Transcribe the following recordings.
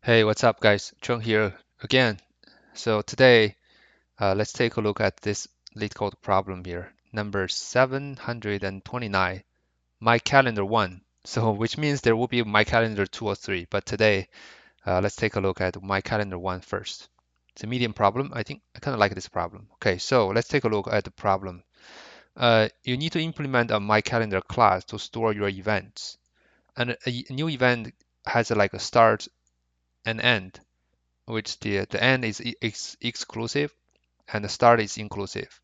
Hey, what's up, guys? Chung here again. So today, let's take a look at this LeetCode problem here, number 729, my calendar 1. So, which means there will be my calendar 2 or 3, but today, let's take a look at my calendar 1 first. It's a medium problem. I think I kind of like this problem. Okay, so let's take a look at the problem. You need to implement a my calendar class to store your events, and a new event has like a start and end, which the end is exclusive and the start is inclusive.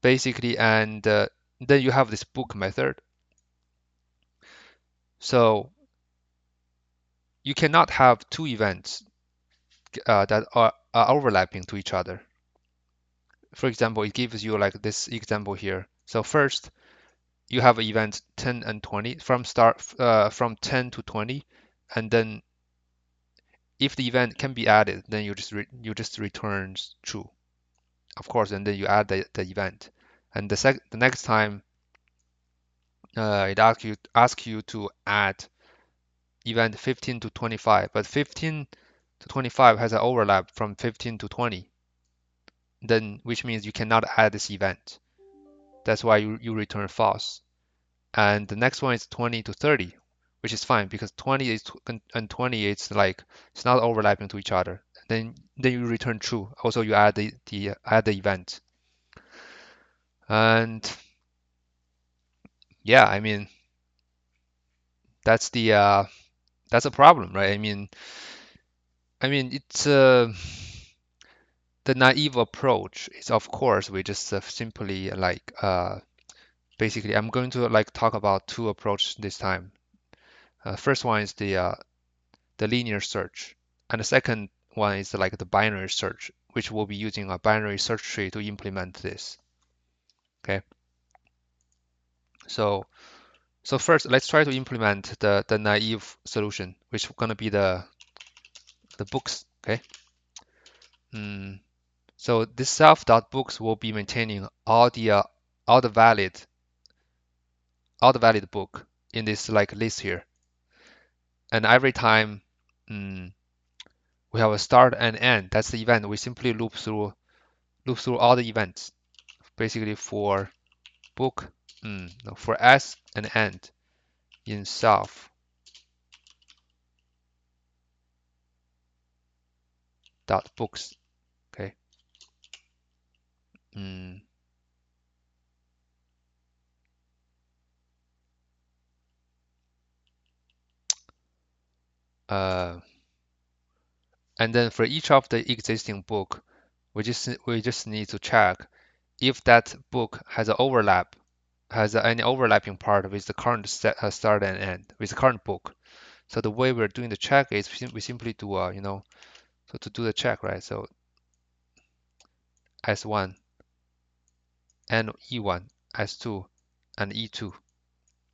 Basically, and then you have this book method. So you cannot have two events that are overlapping to each other. For example, it gives you like this example here. So first, you have event 10 and 20 from 10 to 20, and then if the event can be added, then you just returns true, of course, and then you add the event. And the next time it asks you to add event 15 to 25, but 15 to 25 has an overlap from 15 to 20, then which means you cannot add this event. That's why you return false. And the next one is 20 to 30, which is fine because 20 is and 20 it's not overlapping to each other. Then you return true. Also you add the event. And yeah, I mean that's the that's a problem, right? I mean it's the naive approach is, of course, we just simply basically I'm going to like talk about two approaches this time. First one is the linear search, and the second one is like the binary search, which will be using a binary search tree to implement this. Okay, so first let's try to implement the naive solution, which is going to be the books. Okay, mm, so this self.books will be maintaining all the valid book in this like list here. And every time mm, we have a start and end, that's the event. We simply loop through all the events. Basically for book, no, for s and end in self dot books. Okay. Mm, uh, and then for each of the existing book, we just need to check if that book has an overlap, has any overlapping part with the current start and end with the current book. So the way we're doing the check is we simply do so to do the check, right? So S1 and E1, S2 and E2.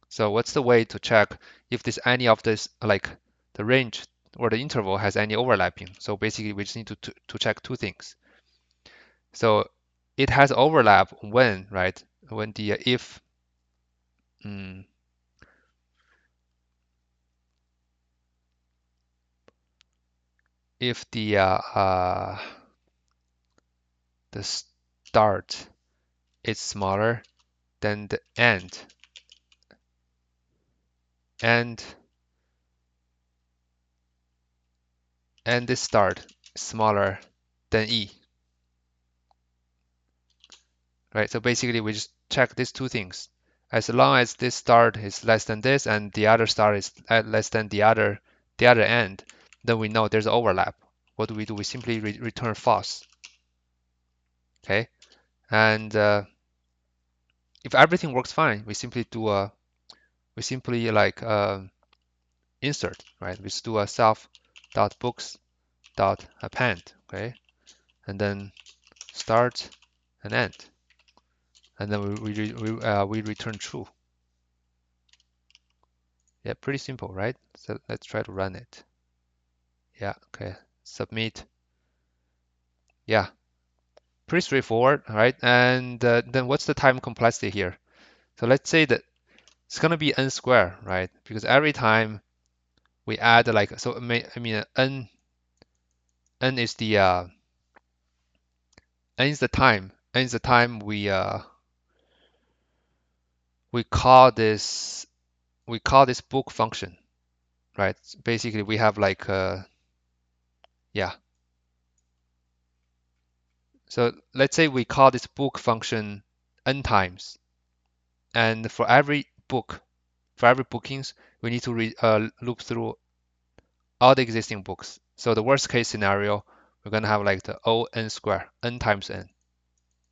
So what's the way to check if this any of this like the range or the interval has any overlapping? So basically we just need to check two things. So it has overlap when, right? When the mm, if the start is smaller than the end, and this start is smaller than E, right? So basically we just check these two things. As long as this start is less than this and the other start is less than the other end, then we know there's overlap. What do? We simply return false. Okay, and if everything works fine, we simply do a we simply like insert, right? We just do a self dot books dot append, okay, and then start and end, and then we return true. Yeah, pretty simple, right? So let's try to run it. Yeah, okay. Submit. Yeah, pretty straightforward, right? And then what's the time complexity here? So let's say that it's gonna be n squared, right? Because every time we add like, so I mean n is the n is the time. N is the time we call this book function, right? Basically, we have like yeah. So let's say we call this book function n times, and for every bookings, we need to loop through all the existing books. So the worst case scenario, we're gonna have like the O n square, n times n,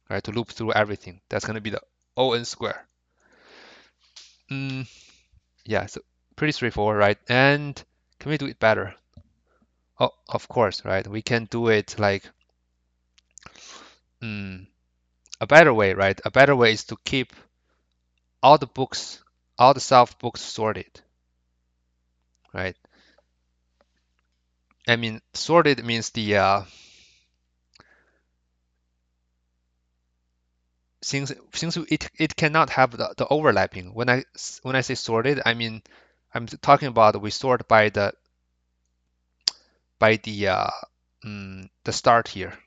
right? To loop through everything. That's gonna be the O n square. Mm, yeah, so pretty straightforward, right? And can we do it better? Oh, of course, right? We can do it like mm, a better way, right? A better way is to keep all the books, all the self books sorted, right? I mean, sorted means the since it cannot have the overlapping. When I say sorted, I mean I'm talking about we sort by the start here.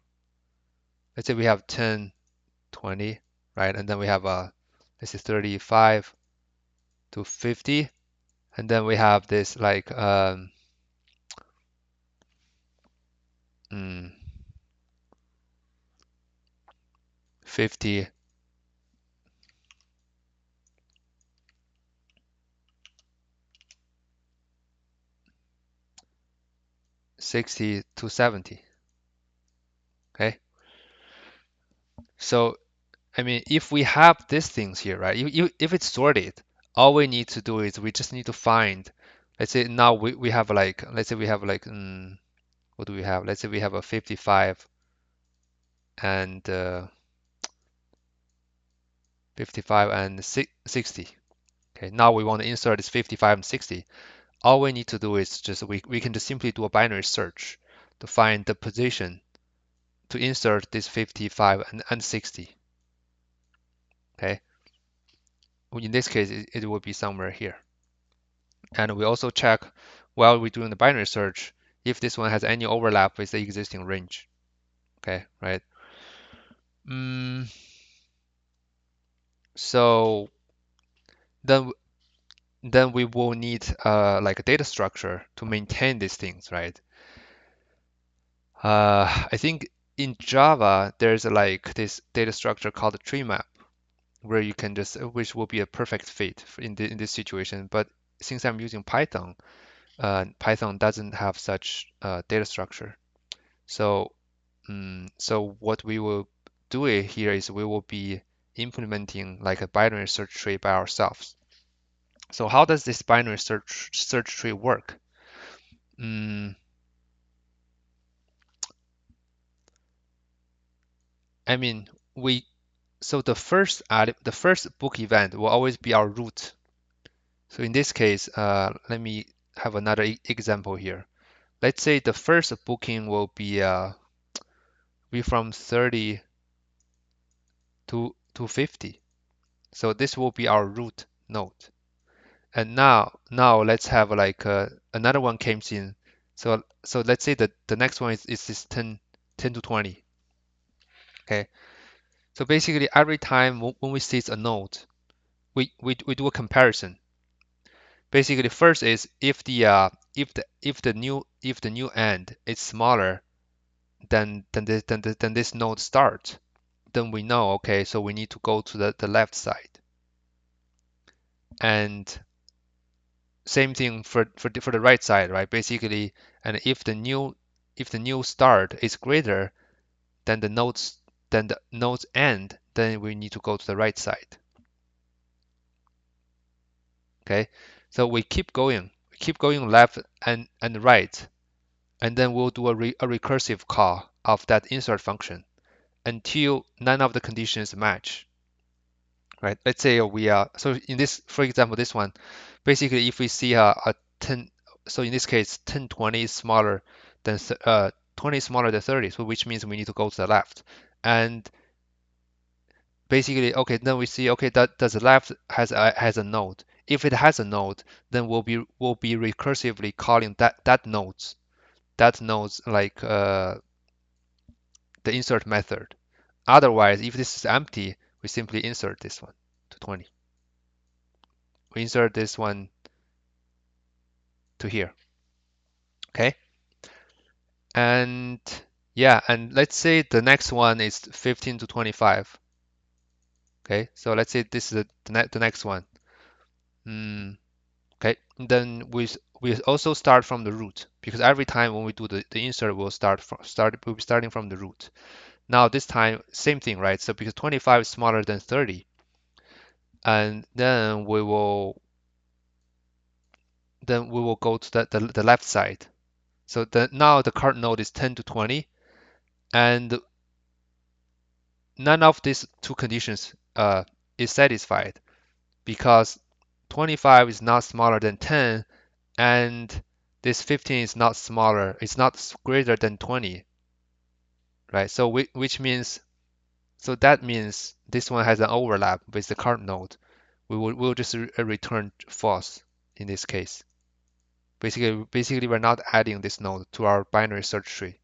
Let's say we have 10, 20, right? And then we have let's say 35 to 50, and then we have this like mm, 50, 60 to 70. Okay, so I mean, if we have these things here, right? If it's sorted, all we need to do is we just need to find. Let's say now we have like, let's say we have like, what do we have? Let's say we have a 55 and 55 and 60. Okay, now we want to insert this 55 and 60. All we need to do is just we can just simply do a binary search to find the position to insert this 55 and 60. Okay, in this case, it will be somewhere here. And we also check while we're doing the binary search if this one has any overlap with the existing range. Okay, right? Mm, so then then we will need like a data structure to maintain these things, right? I think in Java there's like this data structure called a tree map where you can just which will be a perfect fit in this situation. But since I'm using Python, Python doesn't have such data structure. So so what we will do it here is we will be implementing like a binary search tree by ourselves. So how does this binary search tree work? Mm, I mean, we so the first book event will always be our root. So in this case, let me have another example here. Let's say the first booking will be from 30 to 50. So this will be our root node. And now let's have like another one comes in. So let's say that the next one is this 10 to 20. Okay. So basically every time when we see a node, we do a comparison. Basically first is if the new end is smaller than this node start, then we know okay, so we need to go to the left side. And same thing for the right side, right? Basically, and if the new start is greater than the node's end, then we need to go to the right side. Okay, so we keep going left and right, and then we'll do a recursive call of that insert function until none of the conditions match. Right? Let's say we are so in this, for example, this one, basically if we see a 10, so in this case 10 20 is smaller than 20 is smaller than 30, so which means we need to go to the left. And basically, okay, then we see okay that the left has a node. If it has a node, then we'll be recursively calling that node's like the insert method. Otherwise, if this is empty, we simply insert this one to 20. We insert this one to here. Okay. And yeah, and let's say the next one is 15 to 25. Okay, so let's say this is the next one. Okay, then we also start from the root because every time when we do the insert, we'll be starting from the root. Now this time, same thing, right? So because 25 is smaller than 30, and then we will go to the left side. So now the current node is 10 to 20, and none of these two conditions is satisfied because 25 is not smaller than 10, and this 15 is not smaller, it's not greater than 20, right? So which means, so that means this one has an overlap with the current node. We'll just return false in this case. Basically, we're not adding this node to our binary search tree.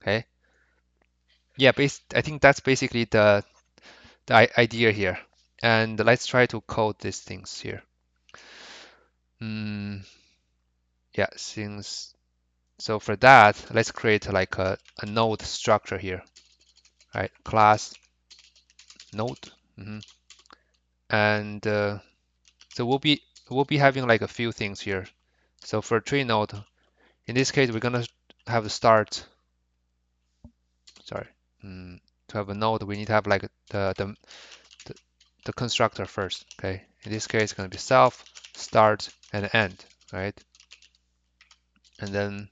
Okay. Yeah, I think that's basically the idea here. And let's try to code these things here. Yeah, so for that, let's create like a node structure here, right? Class node. And so we'll be having like a few things here. So for tree node, in this case, we're gonna have the start. Sorry, to have a node, we need to have like the constructor first. Okay, in this case, it's gonna be self, start, and end, right? And then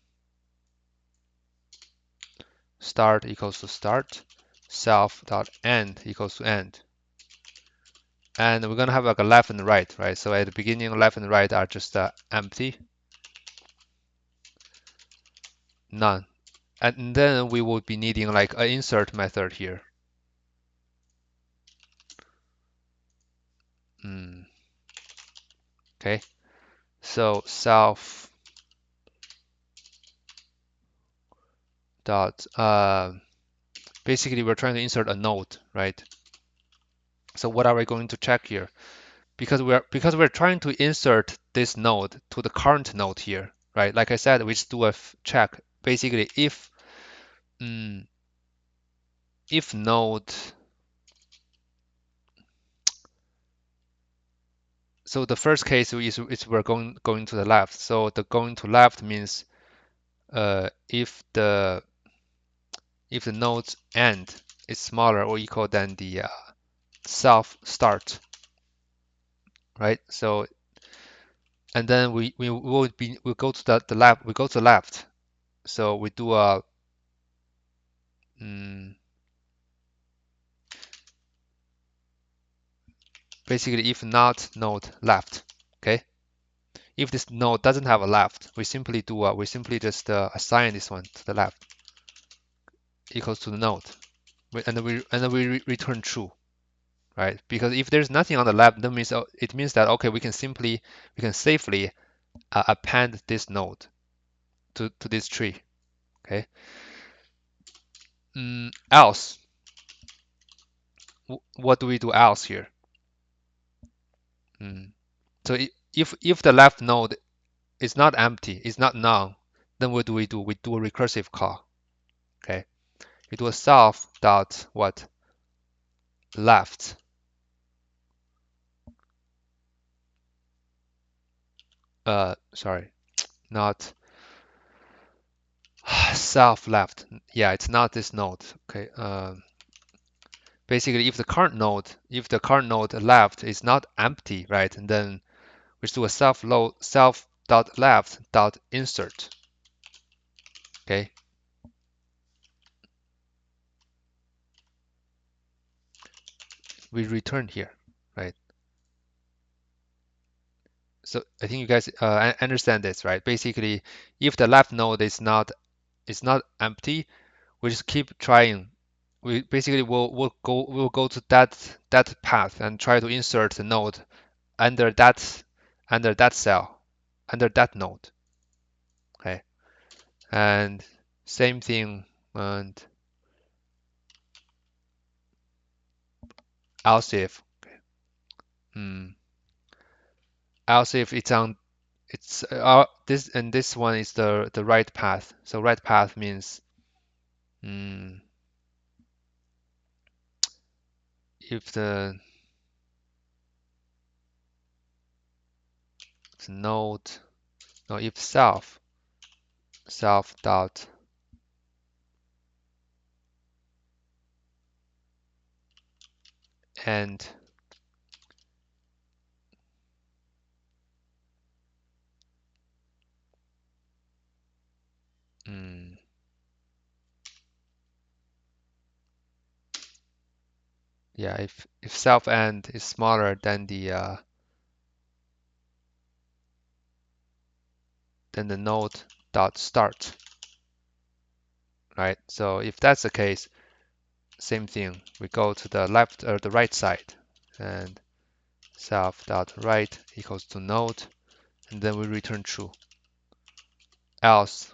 start equals to start, self dot end equals to end. And we're gonna have like a left and right, right? So at the beginning, left and right are just empty, none. And then we will be needing like an insert method here. Okay, so self dot basically we're trying to insert a node, right? So what are we going to check here? Because we're trying to insert this node to the current node here, right? Like I said, we just do a check. Basically, if node, so the first case is we're going to the left. So the going to left means if the node's end is smaller or equal than the self start, right? So and then we'll go to the left. We go to the left. So we do a basically if not node left. Okay. If this node doesn't have a left, we simply just assign this one to the left equals to the node, and then we return true, right? Because if there's nothing on the left, that means it means that okay, we can safely append this node to this tree. Okay. Else, what do we do else here? So if the left node is not empty, it's not null, then what do? We do a recursive call. Okay. We do a self dot what? Left. Sorry, not self left. Yeah, it's not this node. Okay. Basically, if the current node left is not empty, right, and then we do a self dot left dot insert. Okay. We return here, right? So I think you guys understand this, right? Basically, if the left node is not empty, we just keep trying we basically will go to that path and try to insert the node under that cell, under that node. Okay, and same thing, and else if hmm, else if this one is the right path. So right path means hmm, if the node no if self dot end hmm, yeah, if self end is smaller than the node dot start, right? So if that's the case, same thing. We go to the left or the right side, and self dot right equals to node, and then we return true. Else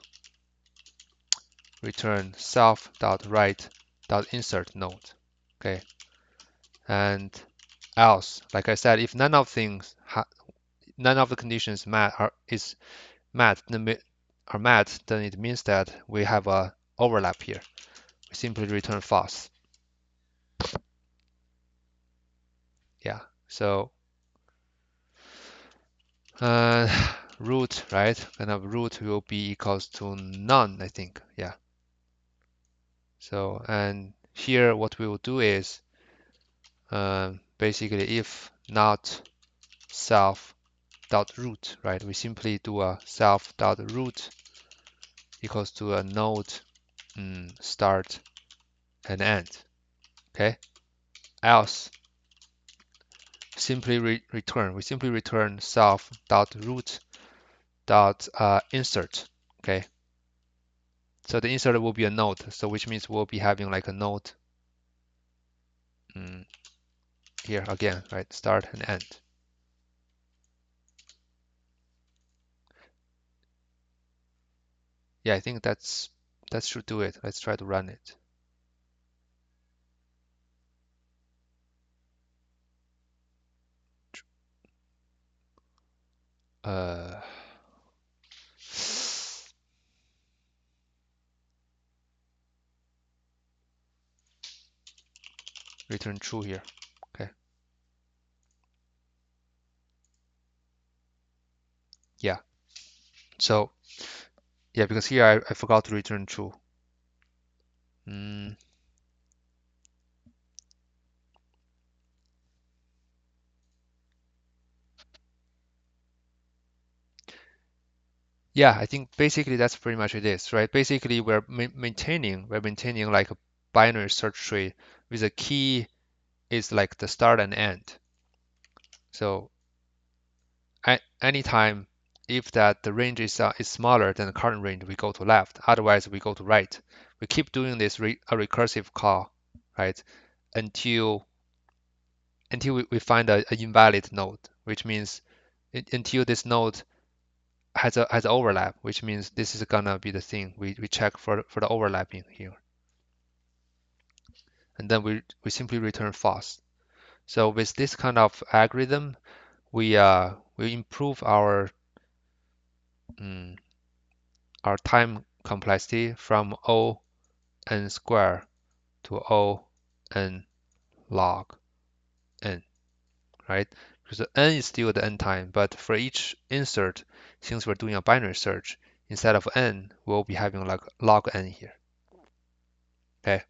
return self dot right dot insert node. Okay, and else, like I said, if none of the conditions are met, then it means that we have a overlap here. We simply return false. Yeah. So uh, root, right? Kind of root will be equals to none, I think. Yeah. So and here what we will do is basically if not self dot root, right? We simply do a self dot root equals to a node start and end. Okay. Else simply return. We simply return self dot root dot insert. Okay. So the insert will be a node. So which means we'll be having like a node mm, here again, right? Start and end. Yeah, I think that should do it. Let's try to run it. Uh, return true here. Okay. Yeah. So yeah, because here I forgot to return true. Mm, yeah, I think basically that's pretty much it is, right? Basically, we're maintaining like a binary search tree with a key is like the start and end. So anytime if that the range is smaller than the current range, we go to left. Otherwise, we go to right. We keep doing this a recursive call, right? Until we find a invalid node, which means until this node has an overlap, which means this is gonna be the thing we check for the overlapping here, and then we simply return false. So with this kind of algorithm, we improve mm, our time complexity from O n square to O n log n, right? Because n is still the n time, but for each insert, since we're doing a binary search, instead of n, we'll be having like log n here. Okay.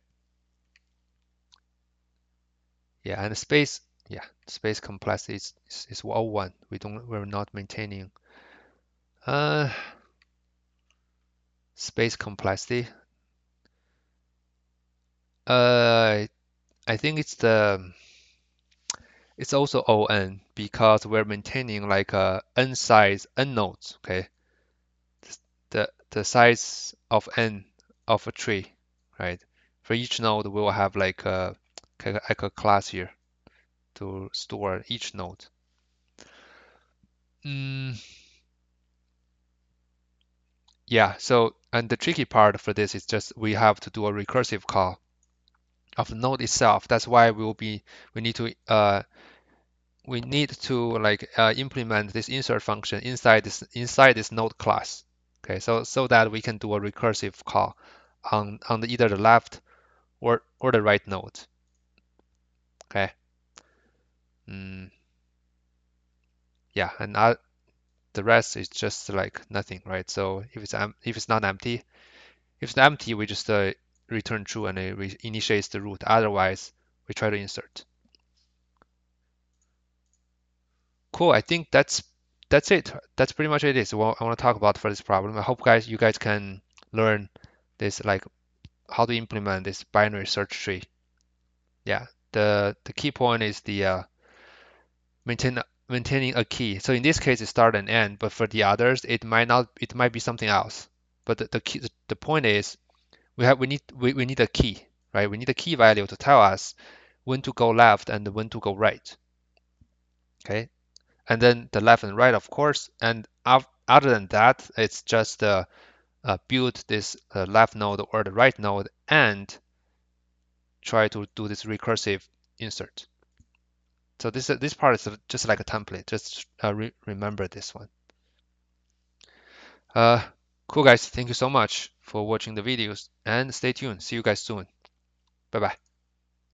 Yeah, and the space complexity is all one. We're not maintaining uh space complexity. Uh, I think it's also O(n) because we're maintaining like n size n nodes. Okay, the size of n of a tree, right? For each node, we will have like a class here to store each node. Mm, yeah, so and the tricky part for this is just we have to do a recursive call of the node itself. That's why we need to implement this insert function inside this node class. Okay, so that we can do a recursive call on either the left or the right node. Okay. Mm, yeah, and the rest is just like nothing, right? So if it's not empty, if it's empty, we just return true and it initiates the root. Otherwise, we try to insert. Cool. I think that's it. That's pretty much it. Is what I want to talk about for this problem. I hope you guys can learn this like how to implement this binary search tree. Yeah. The key point is the maintain maintaining a key. So in this case, it's start and end, but for the others, it might not. It might be something else. But the point is we need a key, right? We need a key value to tell us when to go left and when to go right. Okay. And then the left and right, of course. And other than that, it's just build this left node or the right node and try to do this recursive insert. So this part is just like a template. Just remember this one. Uh, cool guys. Thank you so much for watching the videos and stay tuned. See you guys soon. Bye bye.